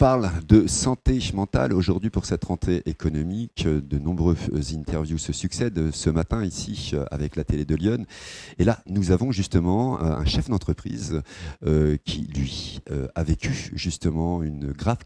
parle de santé mentale aujourd'hui pour cette rentrée économique. De nombreuses interviews se succèdent ce matin ici avec la télé de Lyon. Et là, nous avons justement un chef d'entreprise qui, lui, a vécu justement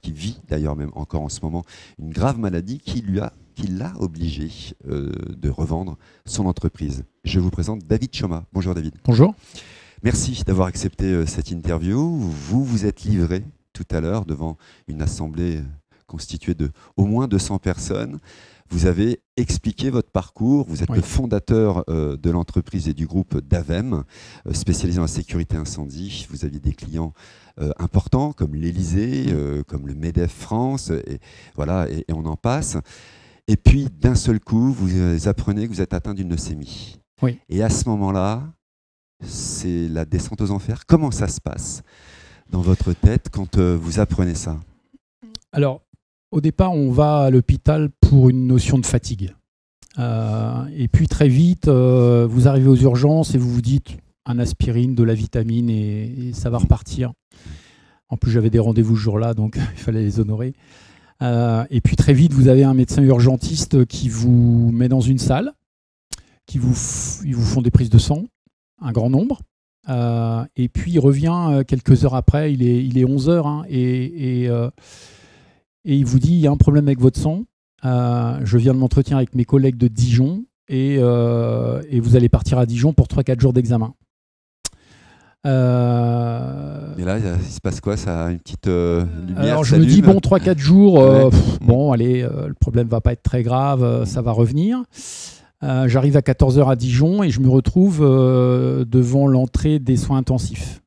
qui vit d'ailleurs même encore en ce moment, une grave maladie qui l'a obligé de revendre son entreprise. Je vous présente David Choma. Bonjour David. Bonjour. Merci d'avoir accepté cette interview. Vous êtes livré tout à l'heure devant une assemblée constituée de au moins 200 personnes. Vous avez expliqué votre parcours. Vous êtes le fondateur de l'entreprise et du groupe Davem, spécialisé dans la sécurité incendie. Vous aviez des clients importants comme l'Élysée, comme le MEDEF France, et on en passe. Et puis, d'un seul coup, vous apprenez que vous êtes atteint d'une leucémie. Oui. Et à ce moment-là, c'est la descente aux enfers. Comment ça se passe dans votre tête quand vous apprenez ça? Alors, au départ, on va à l'hôpital pour une notion de fatigue. Et puis, très vite, vous arrivez aux urgences et vous vous dites un aspirine, de la vitamine et ça va repartir. En plus, j'avais des rendez-vous ce jour-là, donc il fallait les honorer. Et puis, très vite, vous avez un médecin urgentiste qui vous met dans une salle, ils vous font des prises de sang, un grand nombre. Et puis il revient quelques heures après, il est 11h, hein, et il vous dit il y a un problème avec votre sang, je viens de m'entretenir avec mes collègues de Dijon et vous allez partir à Dijon pour 3-4 jours d'examen. Et là, il se passe quoi? Ça a une petite lumière. Alors je me dis, bon, 3-4 jours, bon, allez, le problème va pas être très grave, ça va revenir. J'arrive à 14h à Dijon et je me retrouve devant l'entrée des soins intensifs.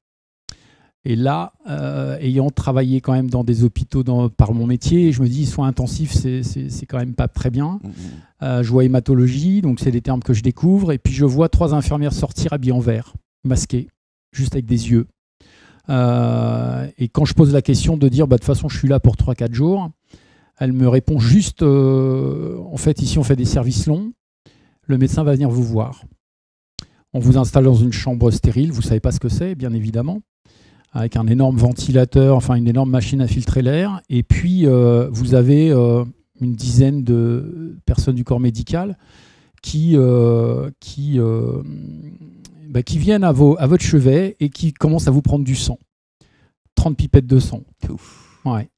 Et là, ayant travaillé quand même dans des hôpitaux par mon métier, je me dis, soins intensifs, c'est quand même pas très bien. Je vois hématologie, donc c'est des termes que je découvre. Et puis je vois 3 infirmières sortir habillées en vert, masquées, juste avec des yeux. Et quand je pose la question de dire, de toute façon, je suis là pour 3-4 jours, elle me répond juste, en fait, ici, on fait des services longs. Le médecin va venir vous voir. On vous installe dans une chambre stérile, vous ne savez pas ce que c'est, bien évidemment, avec un énorme ventilateur, enfin une énorme machine à filtrer l'air. Et puis, vous avez une dizaine de personnes du corps médical qui viennent à votre chevet et qui commencent à vous prendre du sang. 30 pipettes de sang. Ouf. Ouais.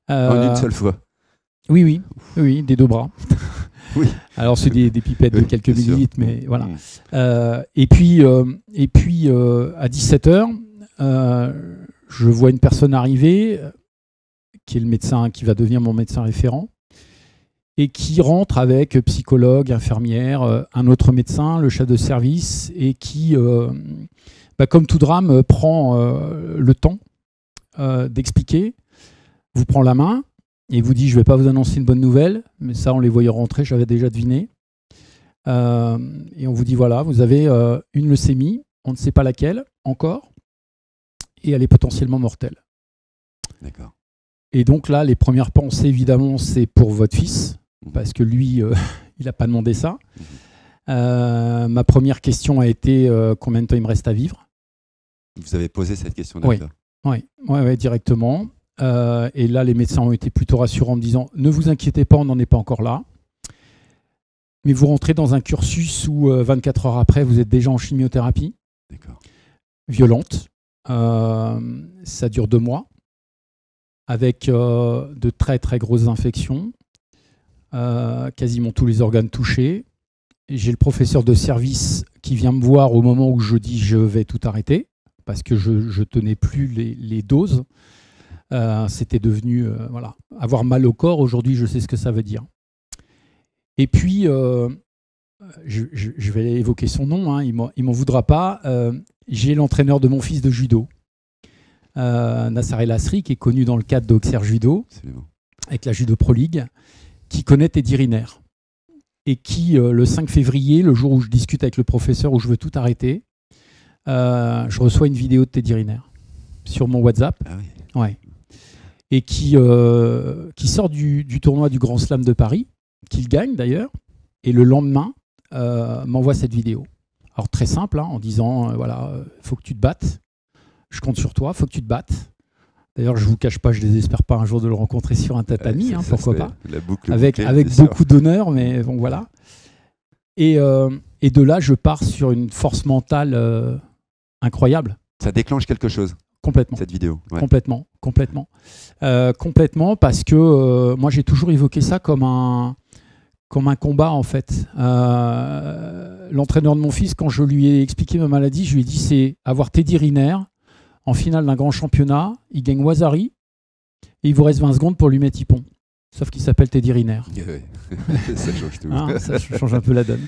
En une seule fois. Oui, des 2 bras. Oui. Alors c'est des pipettes de quelques millilitres, mais voilà. Mmh. Et puis à 17h, je vois une personne arriver, qui est le médecin, qui va devenir mon médecin référent, et qui rentre avec psychologue, infirmière, un autre médecin, le chef de service, et qui, comme tout drame, prend le temps d'expliquer, vous prend la main, et vous dit, je ne vais pas vous annoncer une bonne nouvelle, mais ça, on les voyait rentrer, j'avais déjà deviné. Et on vous dit, voilà, vous avez une leucémie, on ne sait pas laquelle encore, et elle est potentiellement mortelle. D'accord. Et donc là, les premières pensées, évidemment, c'est pour votre fils, parce que lui, il n'a pas demandé ça. Ma première question a été, combien de temps il me reste à vivre? Vous avez posé cette question déjà? Oui, directement. Et là, les médecins ont été plutôt rassurants en me disant « Ne vous inquiétez pas, on n'en est pas encore là. » Mais vous rentrez dans un cursus où 24 heures après, vous êtes déjà en chimiothérapie. D'accord. Violente. Ça dure 2 mois. Avec de très très grosses infections. Quasiment tous les organes touchés. J'ai le professeur de service qui vient me voir au moment où je dis « Je vais tout arrêter » parce que je ne tenais plus les doses. C'était devenu, avoir mal au corps, aujourd'hui je sais ce que ça veut dire. Et puis, je vais évoquer son nom, hein, il m'en voudra pas, j'ai l'entraîneur de mon fils de judo, Nassar El Asri, qui est connu dans le cadre d'Auxerre Judo, avec la Judo Pro League, qui connaît Teddy Riner, et qui, le 5 février, le jour où je discute avec le professeur, où je veux tout arrêter, je reçois une vidéo de Teddy Riner sur mon WhatsApp. Ah oui. Ouais. Et qui sort du tournoi du Grand Slam de Paris, qu'il gagne d'ailleurs, et le lendemain m'envoie cette vidéo. Alors très simple, hein, en disant, faut que tu te battes, je compte sur toi, faut que tu te battes, D'ailleurs, je ne vous cache pas, je ne désespère pas un jour de le rencontrer sur un tatami, pourquoi pas. La boucle avec beaucoup d'honneur, mais bon, voilà. Et de là, je pars sur une force mentale incroyable. Ça déclenche quelque chose. Complètement. Cette vidéo. Ouais. Complètement. Complètement, parce que moi, j'ai toujours évoqué ça comme un combat, en fait. L'entraîneur de mon fils, quand je lui ai expliqué ma maladie, je lui ai dit, c'est avoir Teddy Riner en finale d'un grand championnat, il gagne Wazari, et il vous reste 20 secondes pour lui mettre Hippon. Sauf qu'il s'appelle Teddy Riner. Ouais. Ça change tout. Ça change un peu la donne.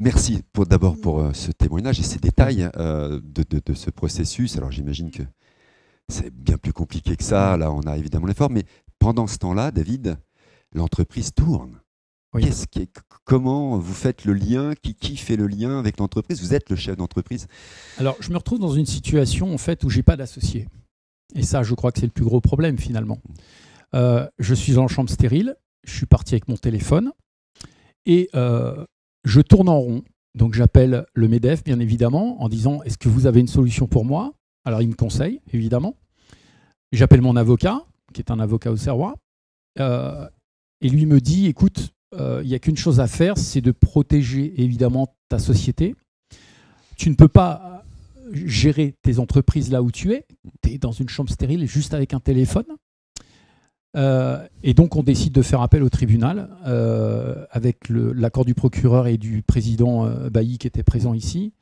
Merci d'abord pour ce témoignage et ces détails de ce processus. Alors j'imagine que c'est bien plus compliqué que ça. Là, on a évidemment l'effort. Mais pendant ce temps-là, David, l'entreprise tourne. Oui. Comment vous faites le lien? Qui fait le lien avec l'entreprise? Vous êtes le chef d'entreprise. Alors, je me retrouve dans une situation en fait, où je n'ai pas d'associé. Et ça, je crois que c'est le plus gros problème finalement. Je suis en chambre stérile. Je suis parti avec mon téléphone. Et je tourne en rond. Donc, j'appelle le MEDEF, bien évidemment, en disant « Est-ce que vous avez une solution pour moi ?» Alors, il me conseille, évidemment. J'appelle mon avocat, qui est un avocat au Auxerrois. Et lui me dit « Écoute, il n'y a qu'une chose à faire, c'est de protéger évidemment ta société. Tu ne peux pas gérer tes entreprises là où tu es. Tu es dans une chambre stérile juste avec un téléphone. » Et donc on décide de faire appel au tribunal avec l'accord du procureur et du président Bailly qui était présent ici,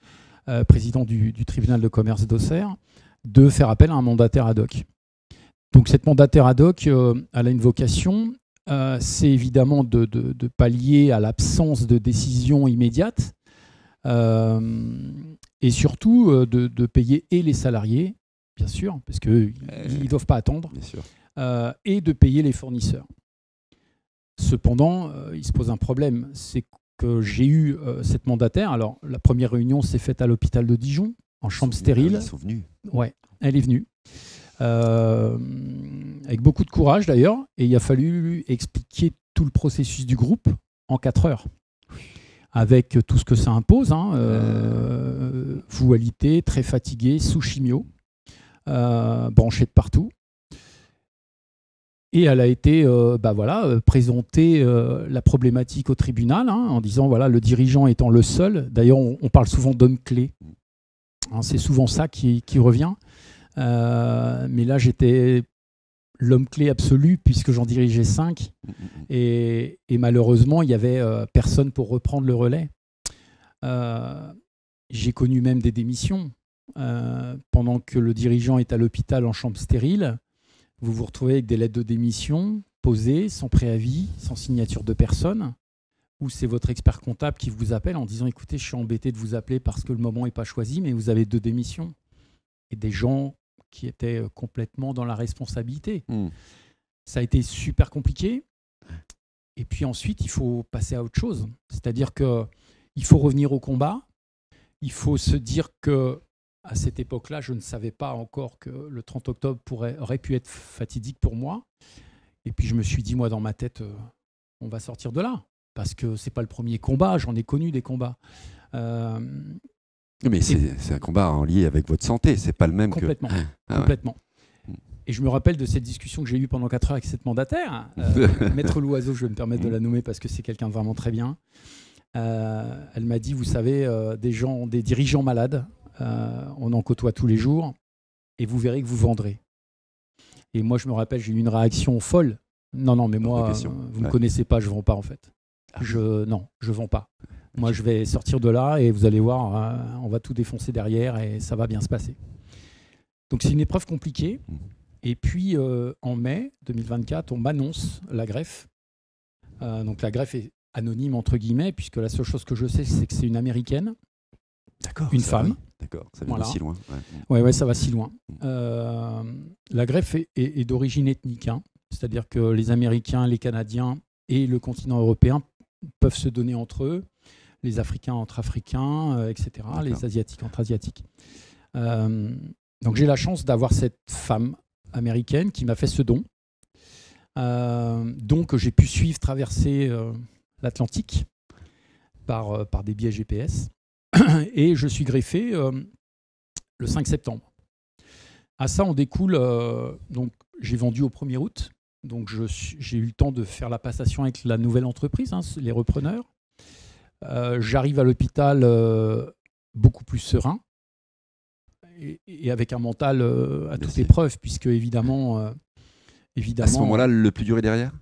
président du tribunal de commerce d'Auxerre, de faire appel à un mandataire ad hoc. Donc cette mandataire ad hoc, elle a une vocation, c'est évidemment de pallier à l'absence de décision immédiate et surtout de payer et les salariés, bien sûr, parce qu'ils ne doivent pas attendre, bien sûr. Et de payer les fournisseurs. Cependant, il se pose un problème, c'est que j'ai eu cette mandataire. Alors la première réunion s'est faite à l'hôpital de Dijon, en chambre stérile. Ils sont venus. Ouais, elle est venue. Avec beaucoup de courage d'ailleurs, et il a fallu expliquer tout le processus du groupe en 4 heures, avec tout ce que ça impose, vous alité, très fatigué, sous chimio, branché de partout. Et elle a été présenter la problématique au tribunal en disant voilà, le dirigeant étant le seul. D'ailleurs, on parle souvent d'homme clé. C'est souvent ça qui revient. Mais là, j'étais l'homme clé absolu puisque j'en dirigeais 5. Et malheureusement, il n'y avait personne pour reprendre le relais. J'ai connu même des démissions. Pendant que le dirigeant est à l'hôpital en chambre stérile, vous vous retrouvez avec des lettres de démission posées, sans préavis, sans signature de personne, ou c'est votre expert comptable qui vous appelle en disant « Écoutez, je suis embêté de vous appeler parce que le moment n'est pas choisi, mais vous avez 2 démissions. » Et des gens qui étaient complètement dans la responsabilité. Ça a été super compliqué. Et puis ensuite, il faut passer à autre chose. C'est-à-dire qu'il faut revenir au combat. Il faut se dire que à cette époque-là, je ne savais pas encore que le 30 octobre aurait pu être fatidique pour moi. Et puis je me suis dit, moi, dans ma tête, on va sortir de là. Parce que ce n'est pas le premier combat, j'en ai connu des combats. Mais c'est un combat en lien avec votre santé, c'est pas le même complètement, que... Complètement. Et je me rappelle de cette discussion que j'ai eue pendant 4 heures avec cette mandataire. Maître Loiseau, je vais me permettre de la nommer parce que c'est quelqu'un de vraiment très bien. Elle m'a dit, vous savez, des dirigeants malades, on en côtoie tous les jours et vous verrez que vous vendrez. Et moi, je me rappelle, j'ai eu une réaction folle. Non, mais moi, vous ne me connaissez pas, je ne vends pas en fait. Non, je ne vends pas. Moi, je vais sortir de là et vous allez voir, on va tout défoncer derrière et ça va bien se passer. Donc, c'est une épreuve compliquée. Et puis, en mai 2024, on m'annonce la greffe. Donc, la greffe est anonyme, entre guillemets, puisque la seule chose que je sais, c'est que c'est une Américaine. D'accord. Une femme. Oui. D'accord, ça vient de si loin. Ouais, ça va si loin. La greffe est d'origine ethnique. C'est-à-dire que les Américains, les Canadiens et le continent européen peuvent se donner entre eux, les Africains entre Africains, etc., d'accord. Les Asiatiques entre Asiatiques. Donc j'ai la chance d'avoir cette femme américaine qui m'a fait ce don. Donc j'ai pu suivre traverser l'Atlantique par des biais GPS. Et je suis greffé le 5 septembre. À ça, on découle. Donc, j'ai vendu au 1er août. Donc, j'ai eu le temps de faire la passation avec la nouvelle entreprise, les repreneurs. J'arrive à l'hôpital beaucoup plus serein et avec un mental à toute épreuve, puisque évidemment. À ce moment-là, le plus dur est derrière ?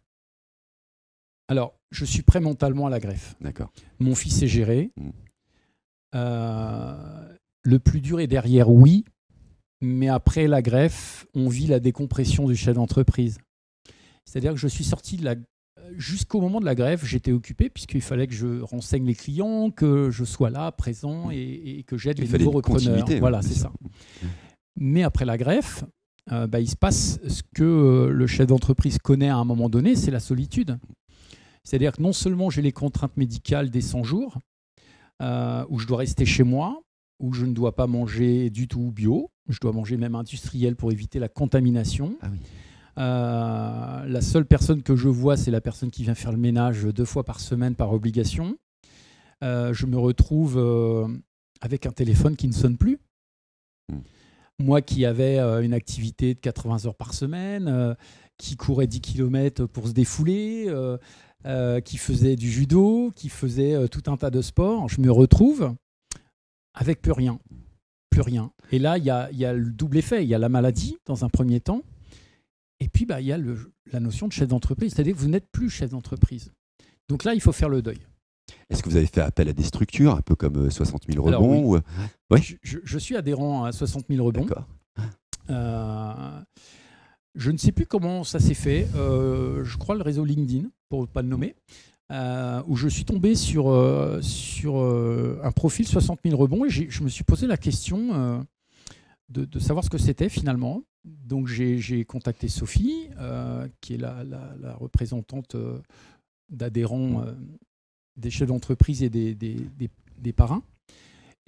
Alors, je suis prêt mentalement à la greffe. D'accord. Mon fils est géré. Le plus dur est derrière, oui. Mais après la greffe, on vit la décompression du chef d'entreprise. C'est-à-dire que je suis sorti jusqu'au moment de la greffe, j'étais occupé puisqu'il fallait que je renseigne les clients, que je sois là, présent et que j'aide les nouveaux repreneurs. Voilà, c'est ça. Mais après la greffe, il se passe ce que le chef d'entreprise connaît à un moment donné, c'est la solitude. C'est-à-dire que non seulement j'ai les contraintes médicales des 100 jours, où je dois rester chez moi, où je ne dois pas manger du tout bio, je dois manger même industriel pour éviter la contamination. Ah oui. La seule personne que je vois, c'est la personne qui vient faire le ménage 2 fois par semaine par obligation. Je me retrouve avec un téléphone qui ne sonne plus. Moi qui avais une activité de 80 heures par semaine, qui courait 10 km pour se défouler, qui faisait du judo, qui faisait tout un tas de sports, je me retrouve avec plus rien. Plus rien. Et là, il y a le double effet. Il y a la maladie dans un premier temps. Et puis, il y a la notion de chef d'entreprise. C'est-à-dire que vous n'êtes plus chef d'entreprise. Donc là, il faut faire le deuil. Est-ce que vous avez fait appel à des structures, un peu comme 60 000 rebonds? Alors, oui. Je suis adhérent à 60 000 rebonds. D'accord. Je ne sais plus comment ça s'est fait. Je crois le réseau LinkedIn, pour ne pas le nommer, où je suis tombé sur un profil 60 000 rebonds et je me suis posé la question de savoir ce que c'était finalement. Donc j'ai contacté Sophie, qui est la représentante d'adhérents des chefs d'entreprise et des parrains.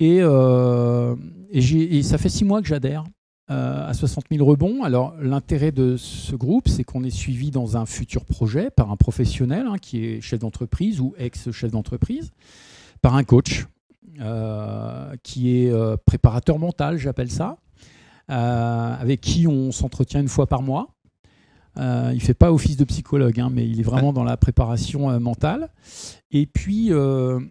Et ça fait 6 mois que j'adhère à 60 000 rebonds. Alors l'intérêt de ce groupe, c'est qu'on est suivi dans un futur projet par un professionnel qui est chef d'entreprise ou ex-chef d'entreprise, par un coach qui est préparateur mental, j'appelle ça, avec qui on s'entretient 1 fois par mois. Il ne fait pas office de psychologue, mais il est vraiment dans la préparation mentale. Et puis on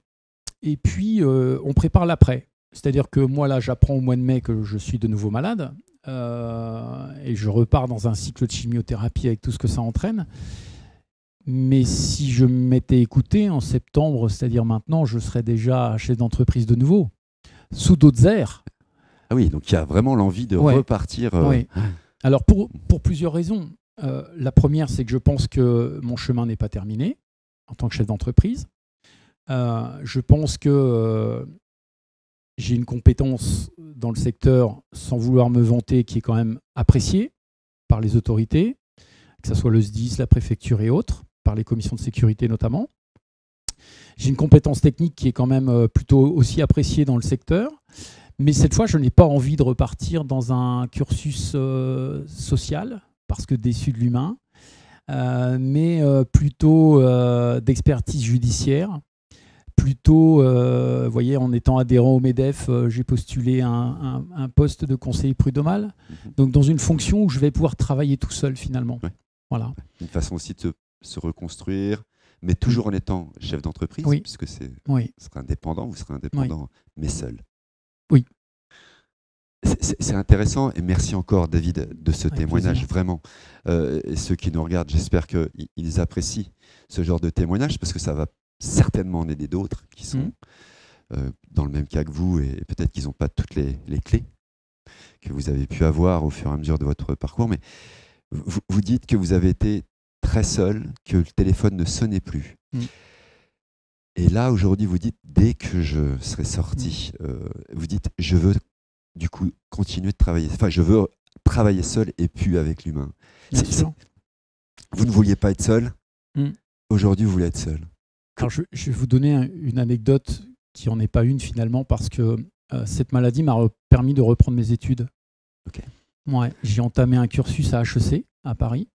prépare l'après. C'est-à-dire que moi, là, j'apprends au mois de mai que je suis de nouveau malade et je repars dans un cycle de chimiothérapie avec tout ce que ça entraîne. Mais si je m'étais écouté en septembre, c'est-à-dire maintenant, je serais déjà chef d'entreprise de nouveau, sous d'autres airs. Ah oui, donc il y a vraiment l'envie de repartir. Oui. Alors, pour plusieurs raisons. La première, c'est que je pense que mon chemin n'est pas terminé en tant que chef d'entreprise. Je pense que j'ai une compétence dans le secteur, sans vouloir me vanter, qui est quand même appréciée par les autorités, que ce soit le SDIS, la préfecture et autres, par les commissions de sécurité notamment. J'ai une compétence technique qui est quand même plutôt aussi appréciée dans le secteur. Mais cette fois, je n'ai pas envie de repartir dans un cursus social, parce que déçu de l'humain, mais plutôt d'expertise judiciaire. Plutôt, vous voyez, en étant adhérent au MEDEF, j'ai postulé un poste de conseiller prud'homal. Donc, dans une fonction où je vais pouvoir travailler tout seul, finalement. Ouais. Voilà. Une façon aussi de se reconstruire, mais toujours en étant chef d'entreprise, puisque vous serez indépendant, mais seul. Oui. C'est intéressant et merci encore, David, de ce témoignage, plaisir. Vraiment. Et ceux qui nous regardent, j'espère qu'ils apprécient ce genre de témoignage parce que ça va certainement en aider d'autres qui sont dans le même cas que vous et peut-être qu'ils n'ont pas toutes les clés que vous avez pu avoir au fur et à mesure de votre parcours. Mais vous dites que vous avez été très seul, que le téléphone ne sonnait plus. Et là, aujourd'hui, vous dites, dès que je serai sorti, vous dites, je veux du coup continuer de travailler. Enfin, je veux travailler seul et plus avec l'humain. Vous ne vouliez pas être seul. Aujourd'hui, vous voulez être seul. Alors, je vais vous donner une anecdote qui n'en est pas une finalement, parce que cette maladie m'a permis de reprendre mes études. Okay. Ouais, j'ai entamé un cursus à HEC, à Paris,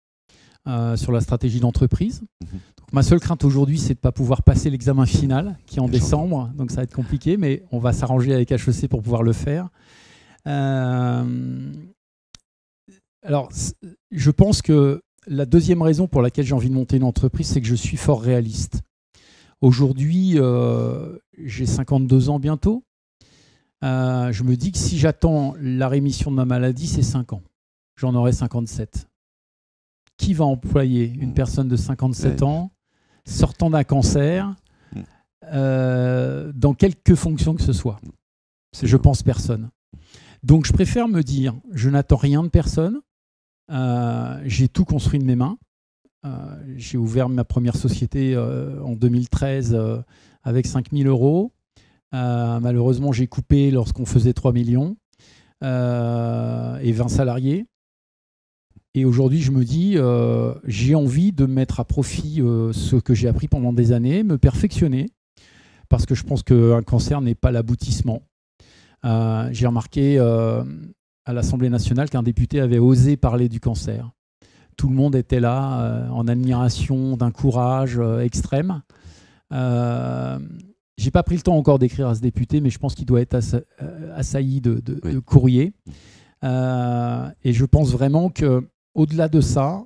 sur la stratégie d'entreprise. Donc, ma seule crainte aujourd'hui, c'est de ne pas pouvoir passer l'examen final, qui est en décembre. Donc, ça va être compliqué, mais on va s'arranger avec HEC pour pouvoir le faire. Alors, je pense que la deuxième raison pour laquelle j'ai envie de monter une entreprise, c'est que je suis fort réaliste. Aujourd'hui, j'ai 52 ans bientôt. Je me dis que si j'attends la rémission de ma maladie, c'est 5 ans. J'en aurai 57. Qui va employer une personne de 57 ans, sortant d'un cancer, dans quelque fonction que ce soit? Je pense personne. Donc je préfère me dire, je n'attends rien de personne. J'ai tout construit de mes mains. J'ai ouvert ma première société en 2013 avec 5 000 euros. Malheureusement, j'ai coupé lorsqu'on faisait 3 millions et 20 salariés. Et aujourd'hui, je me dis, j'ai envie de mettre à profit ce que j'ai appris pendant des années, me perfectionner, parce que je pense qu'un cancer n'est pas l'aboutissement. J'ai remarqué à l'Assemblée nationale qu'un député avait osé parler du cancer. Tout le monde était là en admiration d'un courage extrême. J'ai pas pris le temps encore d'écrire à ce député, mais je pense qu'il doit être assailli de courriers. Et je pense vraiment qu'au-delà de ça,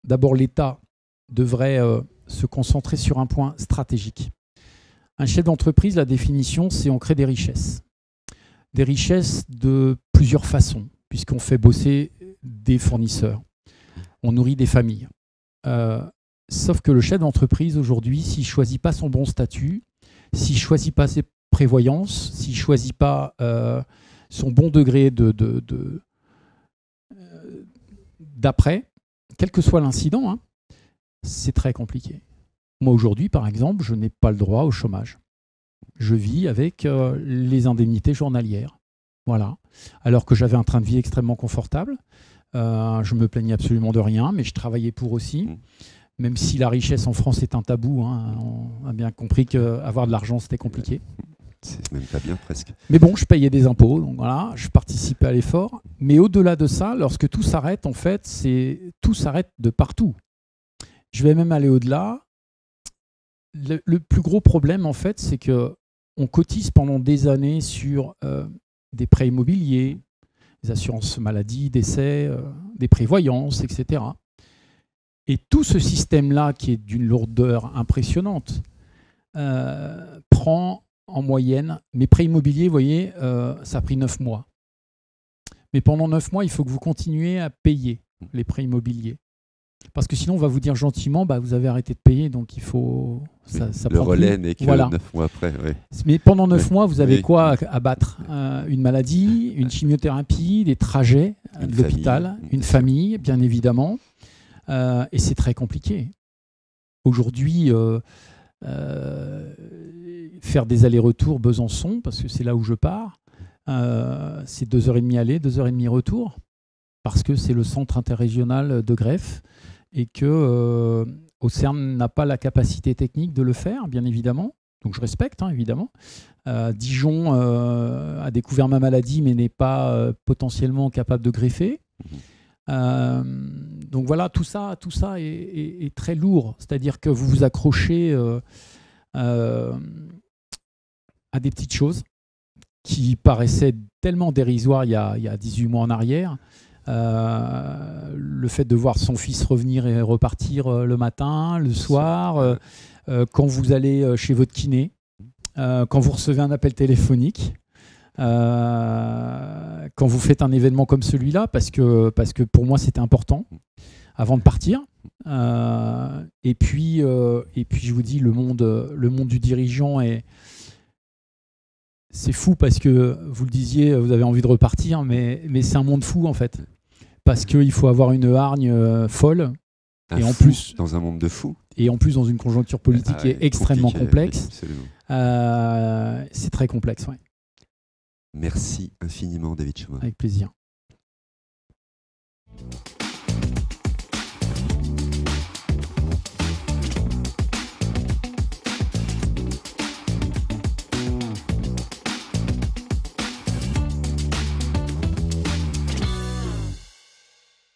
d'abord l'État devrait se concentrer sur un point stratégique. Un chef d'entreprise, la définition, c'est on crée des richesses. Des richesses de plusieurs façons, puisqu'on fait bosser des fournisseurs. On nourrit des familles. Sauf que le chef d'entreprise, aujourd'hui, s'il ne choisit pas son bon statut, s'il ne choisit pas ses prévoyances, s'il ne choisit pas son bon degré d'après, quel que soit l'incident, c'est très compliqué. Moi, aujourd'hui, par exemple, je n'ai pas le droit au chômage. Je vis avec les indemnités journalières. Voilà. Alors que j'avais un train de vie extrêmement confortable. Je me plaignais absolument de rien, mais je travaillais pour aussi. Même si la richesse en France est un tabou, on a bien compris qu'avoir de l'argent, c'était compliqué. C'est même pas bien, presque. Mais bon, je payais des impôts, donc voilà, je participais à l'effort. Mais au-delà de ça, lorsque tout s'arrête, en fait, tout s'arrête de partout. Je vais même aller au-delà. Le plus gros problème, en fait, c'est qu'on cotise pendant des années sur des prêts immobiliers, des assurances maladie, décès, des prévoyances, etc. Et tout ce système-là, qui est d'une lourdeur impressionnante, prend en moyenne, mes prêts immobiliers, vous voyez, ça a pris 9 mois. Mais pendant 9 mois, il faut que vous continuez à payer les prêts immobiliers. Parce que sinon, on va vous dire gentiment, vous avez arrêté de payer, donc il faut... Ça le relais n'est que 9 mois après. Oui. Mais pendant 9 mois, vous avez quoi à battre? Une maladie, une chimiothérapie, des trajets de l'hôpital, une famille, bien évidemment. Et c'est très compliqué. Aujourd'hui, faire des allers-retours Besançon, parce que c'est là où je pars, c'est 2h30 aller, 2h30 retour, parce que c'est le centre interrégional de greffe et que Auxerre n'a pas la capacité technique de le faire, bien évidemment. Donc je respecte, évidemment. Dijon a découvert ma maladie, mais n'est pas potentiellement capable de greffer. Donc voilà, tout ça est très lourd. C'est-à-dire que vous vous accrochez à des petites choses qui paraissaient tellement dérisoires il y a 18 mois en arrière. Le fait de voir son fils revenir et repartir le matin, le soir, quand vous allez chez votre kiné, quand vous recevez un appel téléphonique, quand vous faites un événement comme celui-là, parce que pour moi c'était important avant de partir. Et puis je vous dis, le monde du dirigeant c'est fou, parce que vous le disiez, vous avez envie de repartir, mais c'est un monde fou en fait, parce qu'il faut avoir une hargne folle. Et en plus, dans un monde de fous. Et en plus dans une conjoncture politique qui est extrêmement complexe. C'est très complexe, ouais. Merci infiniment, David Chaumin. Avec plaisir.